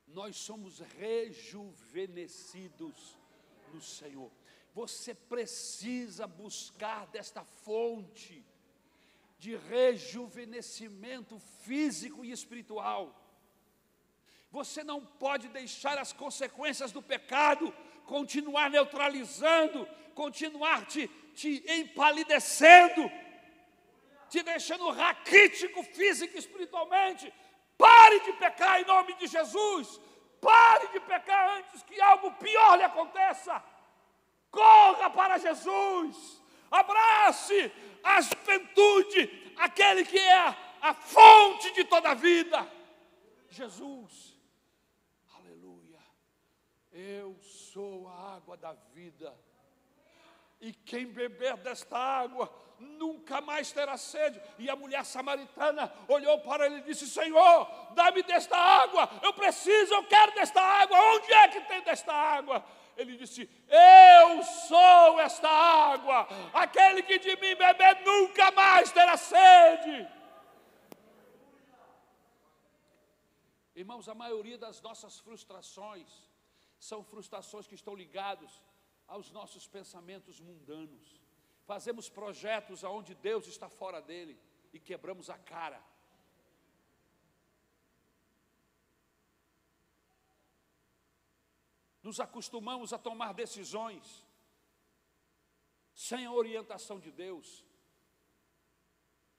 Nós somos rejuvenescidos no Senhor. Você precisa buscar desta fonte de rejuvenescimento físico e espiritual. Você não pode deixar as consequências do pecado continuar neutralizando, continuar te empalidecendo, te deixando raquítico físico e espiritualmente. Pare de pecar em nome de Jesus. Pare de pecar antes que algo pior lhe aconteça. Corra para Jesus. Abrace a juventude, aquele que é a fonte de toda a vida, Jesus. Aleluia. Eu sou a água da vida. E quem beber desta água nunca mais terá sede. E a mulher samaritana olhou para ele e disse: Senhor, dá-me desta água, eu preciso, eu quero desta água. Onde é que tem desta água? Ele disse: eu sou esta água, aquele que de mim beber nunca mais terá sede. Irmãos, a maioria das nossas frustrações são frustrações que estão ligadas aos nossos pensamentos mundanos. Fazemos projetos onde Deus está fora dele e quebramos a cara. Nos acostumamos a tomar decisões sem a orientação de Deus,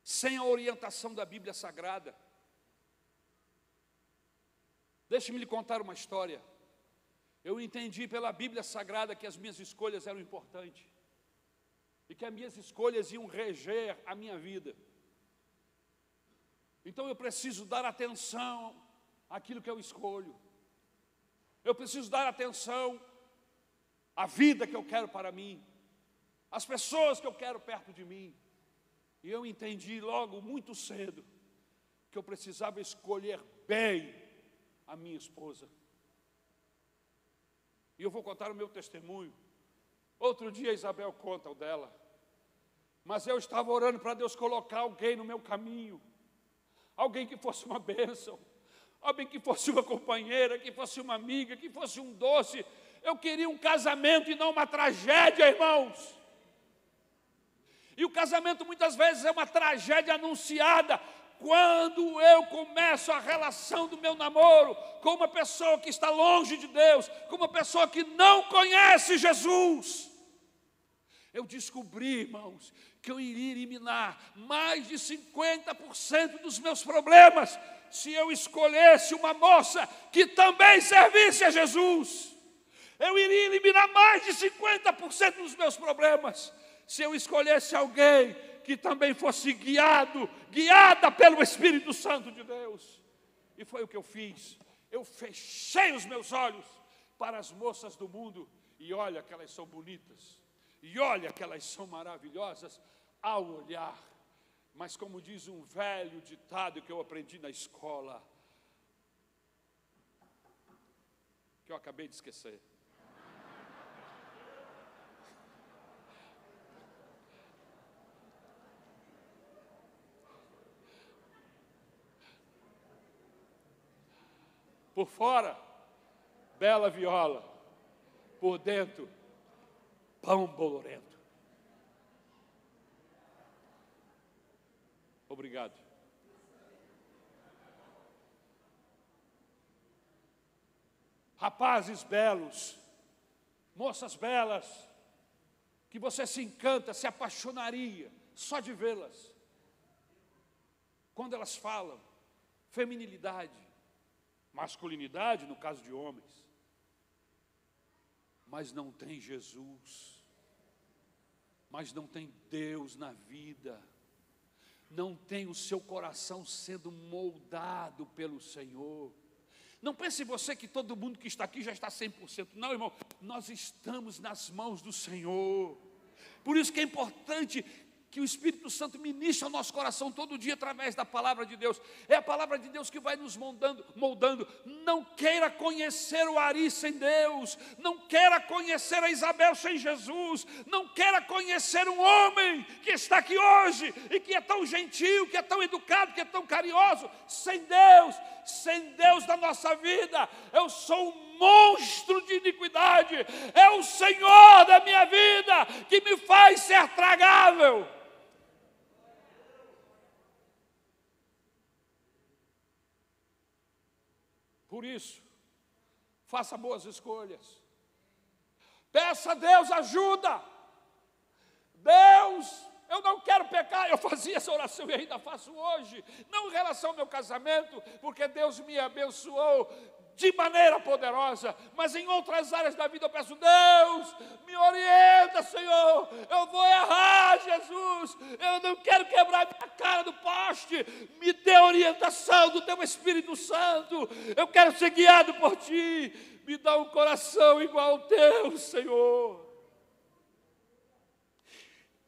sem a orientação da Bíblia Sagrada. Deixe-me lhe contar uma história. Eu entendi pela Bíblia Sagrada que as minhas escolhas eram importantes e que as minhas escolhas iam reger a minha vida. Então eu preciso dar atenção àquilo que eu escolho. Eu preciso dar atenção à vida que eu quero para mim, às pessoas que eu quero perto de mim. E eu entendi logo, muito cedo, que eu precisava escolher bem a minha esposa. E eu vou contar o meu testemunho. Outro dia a Isabel conta o dela. Mas eu estava orando para Deus colocar alguém no meu caminho. Alguém que fosse uma bênção. Alguém que fosse uma companheira, que fosse uma amiga, que fosse um doce. Eu queria um casamento e não uma tragédia, irmãos. E o casamento muitas vezes é uma tragédia anunciada. Quando eu começo a relação do meu namoro com uma pessoa que está longe de Deus, com uma pessoa que não conhece Jesus, eu descobri, irmãos, que eu iria eliminar mais de 50% dos meus problemas se eu escolhesse uma moça que também servisse a Jesus. Eu iria eliminar mais de 50% dos meus problemas se eu escolhesse alguém que também fosse guiada pelo Espírito Santo de Deus. E foi o que eu fiz. Eu fechei os meus olhos para as moças do mundo, e olha que elas são bonitas, e olha que elas são maravilhosas ao olhar. Mas como diz um velho ditado que eu aprendi na escola, que eu acabei de esquecer. Por fora, bela viola, por dentro, pão bolorento. Obrigado. Rapazes belos, moças belas, que você se encanta, se apaixonaria só de vê-las. Quando elas falam, feminilidade, masculinidade no caso de homens, mas não tem Jesus, mas não tem Deus na vida, não tem o seu coração sendo moldado pelo Senhor. Não pense você que todo mundo que está aqui já está 100%. Não, irmão, nós estamos nas mãos do Senhor. Por isso que é importante que o Espírito Santo ministre ao nosso coração todo dia através da palavra de Deus. É a palavra de Deus que vai nos moldando. Não queira conhecer o Ari sem Deus. Não queira conhecer a Isabel sem Jesus. Não queira conhecer um homem que está aqui hoje e que é tão gentil, que é tão educado, que é tão carinhoso, sem Deus. Sem Deus na nossa vida, eu sou um monstro de iniquidade. É o Senhor da minha vida que me faz ser tragável. Por isso, faça boas escolhas. Peça a Deus ajuda. Deus, eu não quero pecar. Eu fazia essa oração e ainda faço hoje. Não em relação ao meu casamento, porque Deus me abençoou de maneira poderosa, mas em outras áreas da vida eu peço: Deus, me orienta, Senhor, eu vou errar, Jesus, eu não quero quebrar minha cara do poste, me dê orientação do Teu Espírito Santo, eu quero ser guiado por Ti, me dá um coração igual ao Teu, Senhor.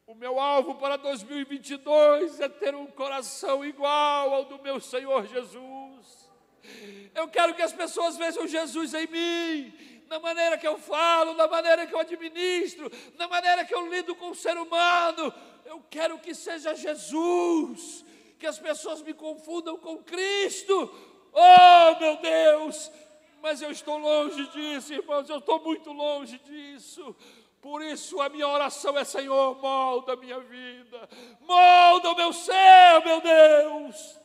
O meu alvo para 2022 é ter um coração igual ao do meu Senhor Jesus. Eu quero que as pessoas vejam Jesus em mim, na maneira que eu falo, na maneira que eu administro, na maneira que eu lido com o ser humano. Eu quero que seja Jesus, que as pessoas me confundam com Cristo. Oh, meu Deus! Mas eu estou longe disso, irmãos, eu estou muito longe disso. Por isso a minha oração é: Senhor, molda a minha vida, molda o meu ser, meu Deus.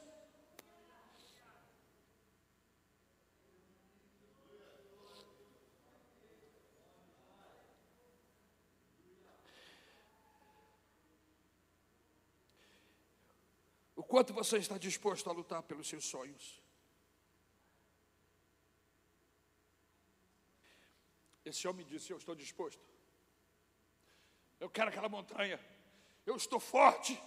O quanto você está disposto a lutar pelos seus sonhos? Esse homem disse: eu estou disposto. Eu quero aquela montanha. Eu estou forte.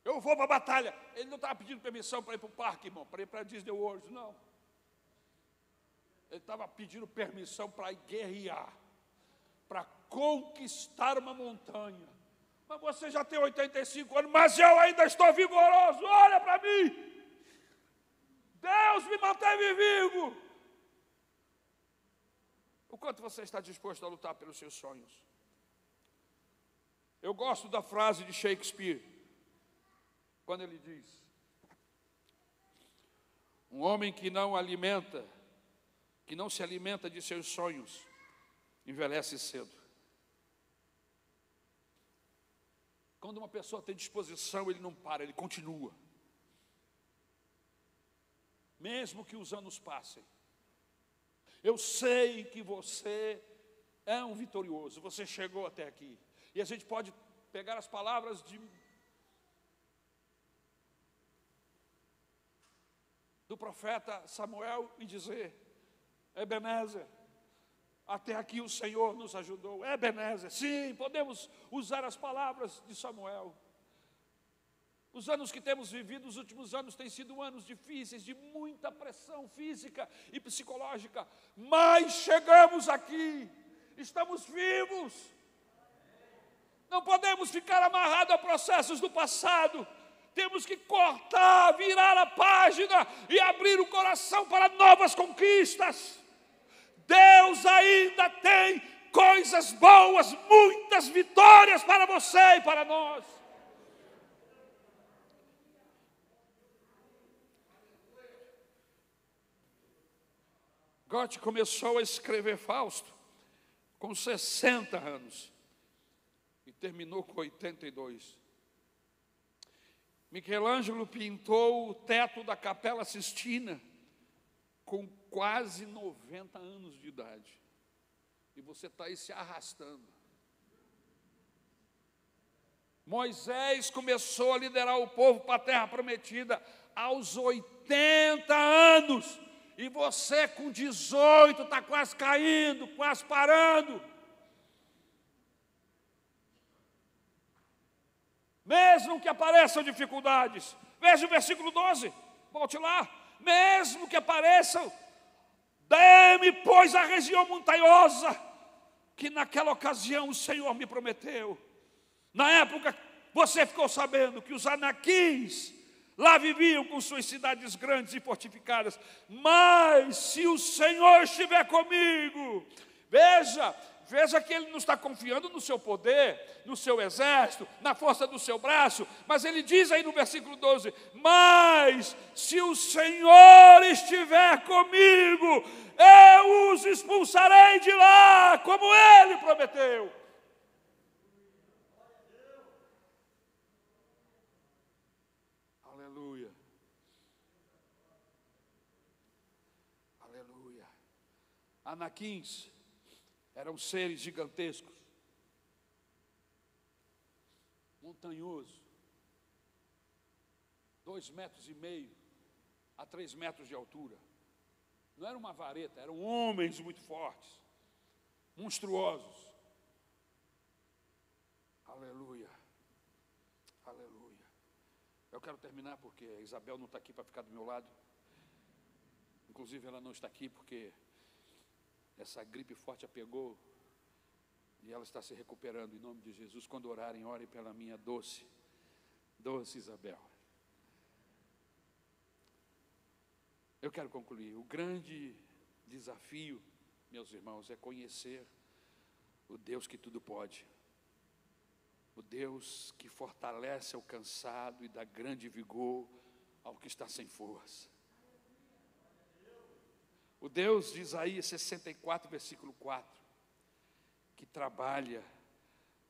Eu vou para a batalha. Ele não estava pedindo permissão para ir para o parque, irmão, para ir para a Disney World, não. Ele estava pedindo permissão para guerrear, para conquistar uma montanha. Mas você já tem 85 anos, mas eu ainda estou vigoroso. Olha para mim. Deus me manteve vivo. O quanto você está disposto a lutar pelos seus sonhos? Eu gosto da frase de Shakespeare, quando ele diz: um homem que não se alimenta de seus sonhos, envelhece cedo. Quando uma pessoa tem disposição, ele não para, ele continua. Mesmo que os anos passem. Eu sei que você é um vitorioso, você chegou até aqui. E a gente pode pegar as palavras do profeta Samuel e dizer: Ebenezer, até aqui o Senhor nos ajudou. Ebenezer, sim, podemos usar as palavras de Samuel. Os anos que temos vivido, os últimos anos, têm sido anos difíceis, de muita pressão física e psicológica, mas chegamos aqui, estamos vivos. Não podemos ficar amarrados a processos do passado, temos que cortar, virar a página e abrir o coração para novas conquistas. Deus ainda tem coisas boas, muitas vitórias para você e para nós. Goethe começou a escrever Fausto com 60 anos e terminou com 82. Michelangelo pintou o teto da Capela Sistina com quase 90 anos de idade. E você está aí se arrastando. Moisés começou a liderar o povo para a terra prometida aos 80 anos. E você com 18 está quase caindo, quase parando. Mesmo que apareçam dificuldades, veja o versículo 12, volte lá. Mesmo que apareçam, dê-me, pois, a região montanhosa, que naquela ocasião o Senhor me prometeu. Na época, você ficou sabendo que os anaquins lá viviam com suas cidades grandes e fortificadas. Mas se o Senhor estiver comigo, veja que Ele não está confiando no seu poder, no seu exército, na força do seu braço, mas Ele diz aí no versículo 12, mas se o Senhor estiver comigo, eu os expulsarei de lá, como Ele prometeu. Aleluia. Aleluia. Anaquins eram seres gigantescos, montanhosos, 2,5 metros a 3 metros de altura. Não era uma vareta, eram homens muito fortes, monstruosos. Aleluia, aleluia. Eu quero terminar porque a Isabel não está aqui para ficar do meu lado. Inclusive ela não está aqui porque essa gripe forte a pegou e ela está se recuperando. Em nome de Jesus, quando orarem, orem pela minha doce Isabel. Eu quero concluir. O grande desafio, meus irmãos, é conhecer o Deus que tudo pode. O Deus que fortalece ao cansado e dá grande vigor ao que está sem força. O Deus de Isaías 64, versículo 4, que trabalha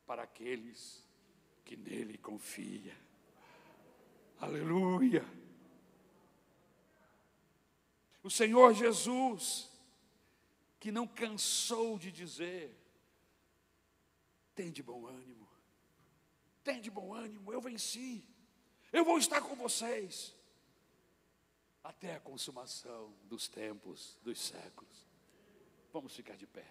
para aqueles que nele confiam. Aleluia! O Senhor Jesus, que não cansou de dizer, tem de bom ânimo, eu venci, eu vou estar com vocês, até a consumação dos tempos, dos séculos. Vamos ficar de pé.